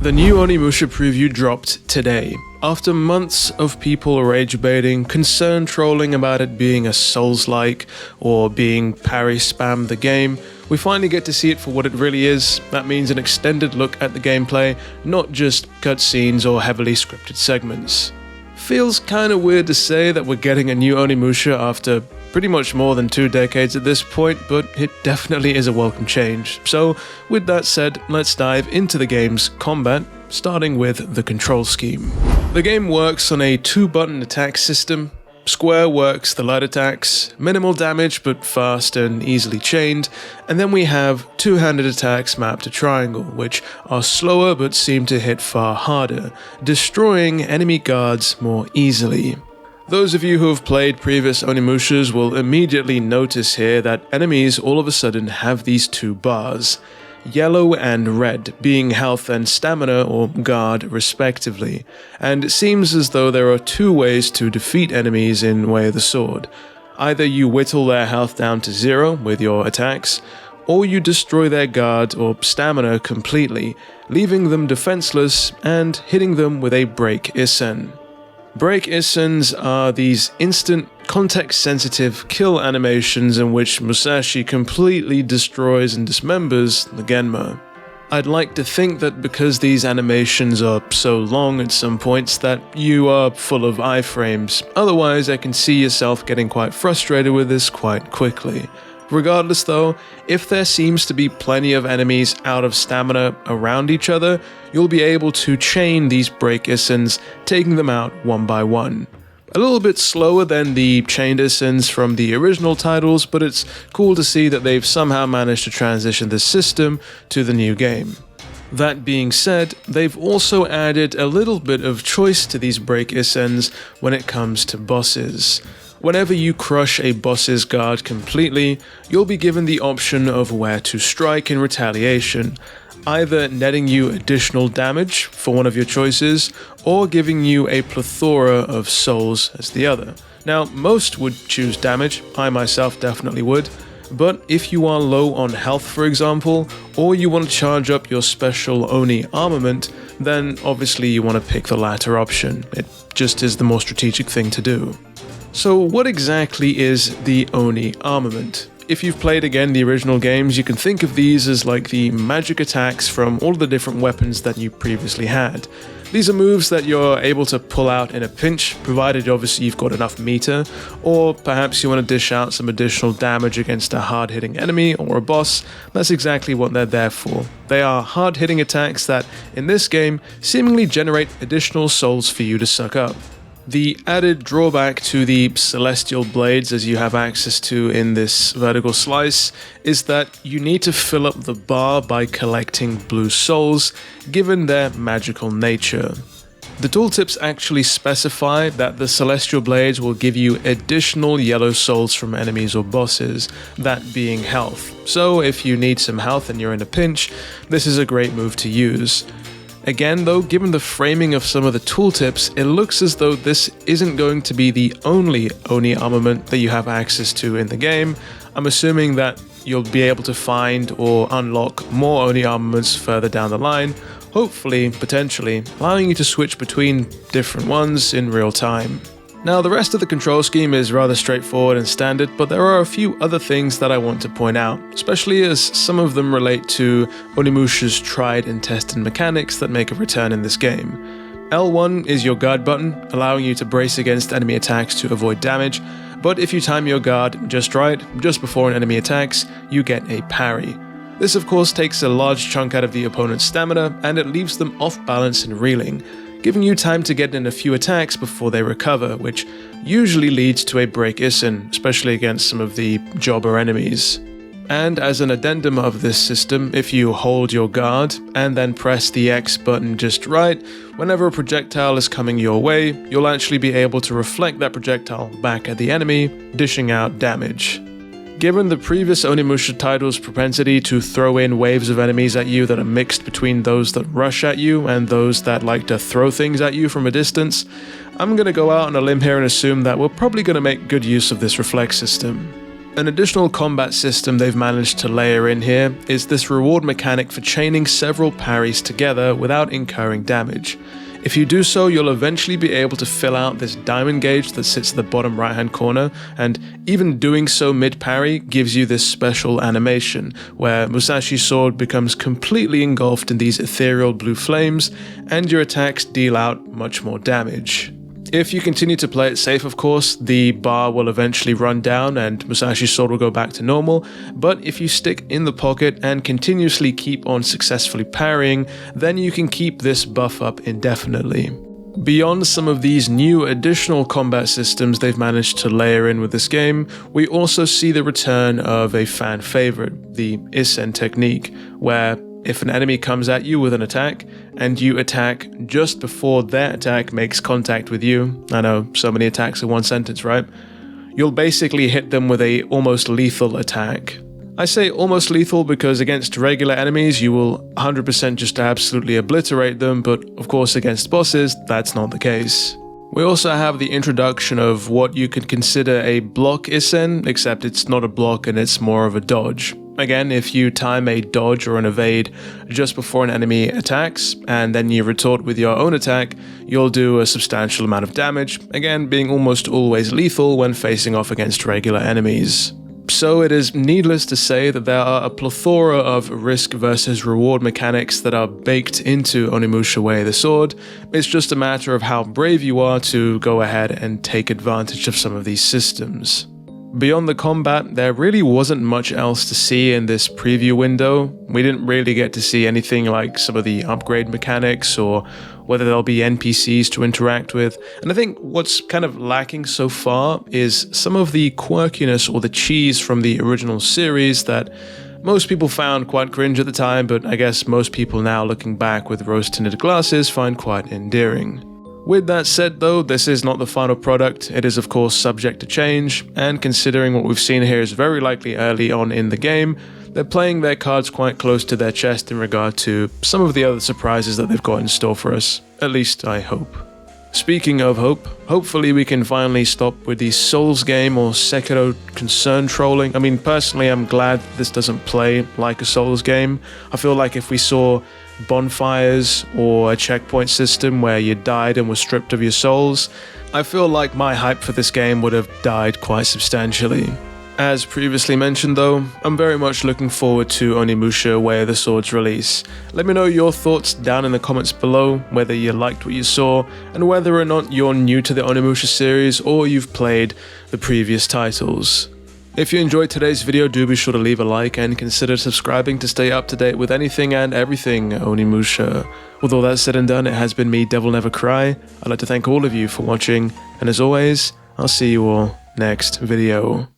The new Onimusha preview dropped today. After months of people rage baiting, concern trolling about it being a Souls-like or being parry spam the game, we finally get to see it for what it really is. That means an extended look at the gameplay, not just cutscenes or heavily scripted segments. Feels kinda weird to say that we're getting a new Onimusha after pretty much more than 2 decades at this point, but it definitely is a welcome change. So, with that said, let's dive into the game's combat, starting with the control scheme. The game works on a 2-button attack system. Square works the light attacks, minimal damage but fast and easily chained, and then we have 2-handed attacks mapped to triangle, which are slower but seem to hit far harder, destroying enemy guards more easily. Those of you who have played previous Onimushas will immediately notice here that enemies all of a sudden have these 2 bars, yellow and red being health and stamina or guard respectively, and it seems as though there are 2 ways to defeat enemies in Way of the Sword. Either you whittle their health down to 0 with your attacks, or you destroy their guard or stamina completely, leaving them defenseless and hitting them with a Break Isen. Break Isens are these instant, context-sensitive kill animations in which Musashi completely destroys and dismembers the Genma. I'd like to think that because these animations are so long at some points that you are full of iframes, otherwise I can see yourself getting quite frustrated with this quite quickly. Regardless though, if there seems to be plenty of enemies out of stamina around each other, you'll be able to chain these Break Isens, taking them out one by one. A little bit slower than the chained Isens from the original titles, but it's cool to see that they've somehow managed to transition this system to the new game. That being said, they've also added a little bit of choice to these Break Isens when it comes to bosses. Whenever you crush a boss's guard completely, you'll be given the option of where to strike in retaliation, either netting you additional damage for one of your choices, or giving you a plethora of souls as the other. Now, most would choose damage, I myself definitely would, but if you are low on health for example, or you want to charge up your special Oni armament, then obviously you want to pick the latter option. It just is the more strategic thing to do. So what exactly is the Oni armament? If you've played again the original games, you can think of these as like the magic attacks from all of the different weapons that you previously had. These are moves that you're able to pull out in a pinch, provided obviously you've got enough meter, or perhaps you want to dish out some additional damage against a hard-hitting enemy or a boss. That's exactly what they're there for. They are hard-hitting attacks that, in this game, seemingly generate additional souls for you to suck up. The added drawback to the celestial blades, as you have access to in this vertical slice, is that you need to fill up the bar by collecting blue souls, given their magical nature. The tooltips actually specify that the celestial blades will give you additional yellow souls from enemies or bosses, that being health. So if you need some health and you're in a pinch, this is a great move to use. Again though, given the framing of some of the tooltips, it looks as though this isn't going to be the only Oni armament that you have access to in the game. I'm assuming that you'll be able to find or unlock more Oni armaments further down the line, hopefully, potentially, allowing you to switch between different ones in real time. Now, the rest of the control scheme is rather straightforward and standard, but there are a few other things that I want to point out, especially as some of them relate to Onimusha's tried and tested mechanics that make a return in this game. L1 is your guard button, allowing you to brace against enemy attacks to avoid damage, but if you time your guard just right, just before an enemy attacks, you get a parry. This of course takes a large chunk out of the opponent's stamina, and it leaves them off balance and reeling, giving you time to get in a few attacks before they recover, which usually leads to a Break Isen, especially against some of the jobber enemies. And as an addendum of this system, if you hold your guard and then press the X button just right, whenever a projectile is coming your way, you'll actually be able to reflect that projectile back at the enemy, dishing out damage. Given the previous Onimusha title's propensity to throw in waves of enemies at you that are mixed between those that rush at you and those that like to throw things at you from a distance, I'm going to go out on a limb here and assume that we're probably going to make good use of this reflect system. An additional combat system they've managed to layer in here is this reward mechanic for chaining several parries together without incurring damage. If you do so, you'll eventually be able to fill out this diamond gauge that sits at the bottom right hand corner, and even doing so mid-parry gives you this special animation, where Musashi's sword becomes completely engulfed in these ethereal blue flames, and your attacks deal out much more damage. If you continue to play it safe, of course, the bar will eventually run down and Musashi's sword will go back to normal, but if you stick in the pocket and continuously keep on successfully parrying, then you can keep this buff up indefinitely. Beyond some of these new additional combat systems they've managed to layer in with this game, we also see the return of a fan favorite, the Isen technique, where if an enemy comes at you with an attack, and you attack just before their attack makes contact with you, I know, so many attacks in one sentence, right? You'll basically hit them with a almost lethal attack. I say almost lethal because against regular enemies you will 100% just absolutely obliterate them, but of course against bosses, that's not the case. We also have the introduction of what you could consider a block Isen, except it's not a block and it's more of a dodge. Again, if you time a dodge or an evade just before an enemy attacks, and then you retort with your own attack, you'll do a substantial amount of damage, again being almost always lethal when facing off against regular enemies. So it is needless to say that there are a plethora of risk versus reward mechanics that are baked into Onimusha Way the Sword. It's just a matter of how brave you are to go ahead and take advantage of some of these systems. Beyond the combat, there really wasn't much else to see in this preview window. We didn't really get to see anything like some of the upgrade mechanics or whether there'll be NPCs to interact with. And I think what's kind of lacking so far is some of the quirkiness or the cheese from the original series that most people found quite cringe at the time, but I guess most people now looking back with rose-tinted glasses find quite endearing. With that said though, this is not the final product. It is of course subject to change, and considering what we've seen here is very likely early on in the game, they're playing their cards quite close to their chest in regard to some of the other surprises that they've got in store for us. At least I hope. Speaking of hope, hopefully we can finally stop with the Souls game or Sekiro concern trolling. I mean, personally I'm glad this doesn't play like a Souls game. I feel like if we saw bonfires or a checkpoint system where you died and were stripped of your souls, I feel like my hype for this game would have died quite substantially. As previously mentioned though, I'm very much looking forward to Onimusha Way of the Sword's release. Let me know your thoughts down in the comments below, whether you liked what you saw, and whether or not you're new to the Onimusha series or you've played the previous titles. If you enjoyed today's video, do be sure to leave a like and consider subscribing to stay up to date with anything and everything Onimusha. With all that said and done, it has been me, DevilNeverCry. I'd like to thank all of you for watching, and as always, I'll see you all next video.